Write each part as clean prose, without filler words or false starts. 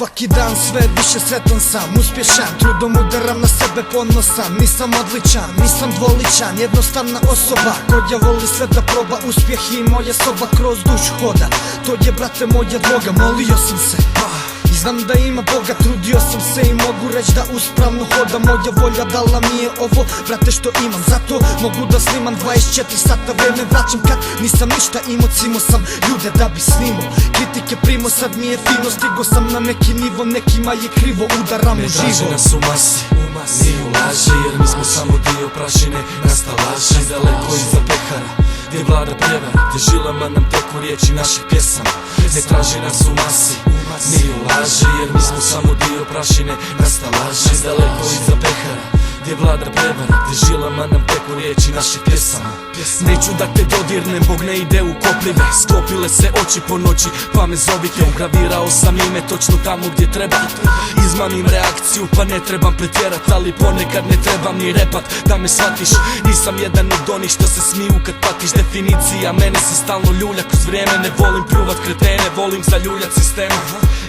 Svaki dan sve više sretan sam, uspješan, trudom udaram na sebe ponosan. Nisam odličan, nisam dvoličan, jednostavna osoba koja voli sve da proba. Uspjeh i moja soba kroz dušu hoda, to je brate moja droga. Molio sam se i znam da ima Boga, trudio sam se i mogu reći da uspravno hodam. Moja volja dala mi je ovo, brate, što imam, zato mogu da snimam 24 sata, vreme vraćam kad nisam ništa imao. Cimo sam ljude da bi snimao, kritike primo, sad mi je fino. Stigo sam na neki nivo, nekima je krivo, udaramo živo. Ne traži nas u masi, ni u laži, jer mi smo samo dio prašine na stalaži. Daleko iza pehara, gdje vlada prevara, gdje žilama nam teku riječi naših pjesama. Ne traži nas u masi, ni u laži, jer mi smo samo dio prašine na stalaži. Daleko iza pehara, gdje vlada prevara, gdje žilama nam teku riječi naših pjesama. Neću da te dodirnem, Bog ne ide u kopljive. Sklopile se oči po noći, pa me zovite. Ugravirao sam ime točno tamo gdje treba. Izmamim reakciju, pa ne trebam pretjerat, ali ponekad ne trebam ni repat. Da me shvatiš, nisam jedan od onih što se smiju kad patiš. Definicija mene se stalno ljulja kroz vrijeme. Ne volim pljuvat kretene, volim zaljuljat sistema.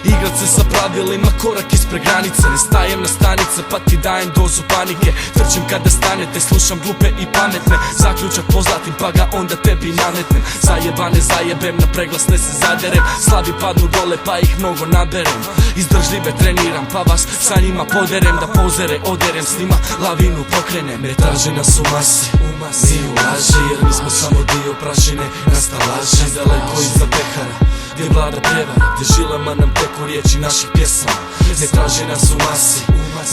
Igrat se sa pravilima, korak ispred granice. Ne stajem na stanice, pa ti dajem dozu panike. Trčim kada stanete, slušam glupe i pametne. Zaključak pozlatim, pa ga onda tebi nametnem. Zajebane zajebem, na preglasne se zaderem. Slabi padnu dole, pa ih mnogo naberem. Izdržljive treniram, pa vas sa njima poderem. Da pozere oderem, s njima lavinu pokrenem. Ne traži nas u masi, ni u laži, jer mi smo samo dio prašine na stalaži. Daleko iza pehara, gdje vlada prevara, gdje žilama nam teku riječi naših pjesama. Ne traži nas u masi,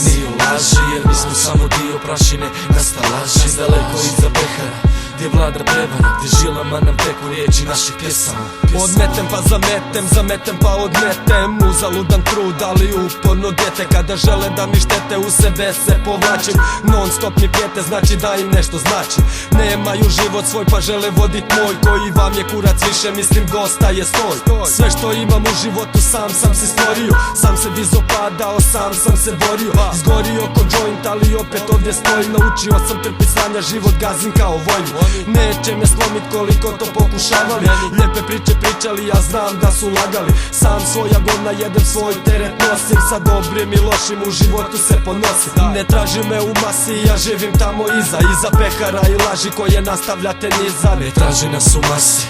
ni u laži, jer mi smo samo dio prašine na stalaži. Daleko iza pehara, gdje vlada prevara, gdje žilama nam teku riječi naših pjesama. Odmetem pa zametem, zametem pa odmetem. Uzaludan trud, ali uporno djete. Kada žele da mi štete, u sebe se povlačim. Non stop mi prijete, znači da im nešto znači. Nemaju život svoj pa žele vodit moj. Koji vam je kurac više, mislim dosta je stoj. Sve što imam u životu sam se stvorio. Sam se dizo padao, sam se borio. Izgorio ko joint, ali opet ovdje stojim. Naučio sam trpit sranja, život gazim kao vojnu. Neće me slomit koliko to pokušavali. Lijepe priče pričali, ja znam da su lagali. Sam svoja godina jedem, svoj teret nosim. Sa dobrim i lošim u životu se ponosim. Ne traži me u masi, ja živim tamo iza pehara i laži koje nastavljate niza. Ne traži nas u masi,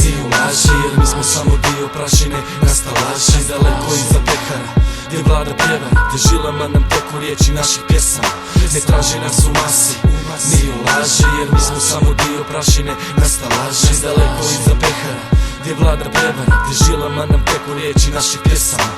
ni u laži, jer mi smo samo dio prašine na stalaži. Daleko iza pehara, gdje vlada prevara, gdje žilama nam teku riječi naših pjesama. Ne traži nas u masi, ni u laži, jer mi smo samo dio prašine na stalaži. Daleko iza pehara, gdje vlada prevara, gdje žilama nam teku riječi naših pjesama.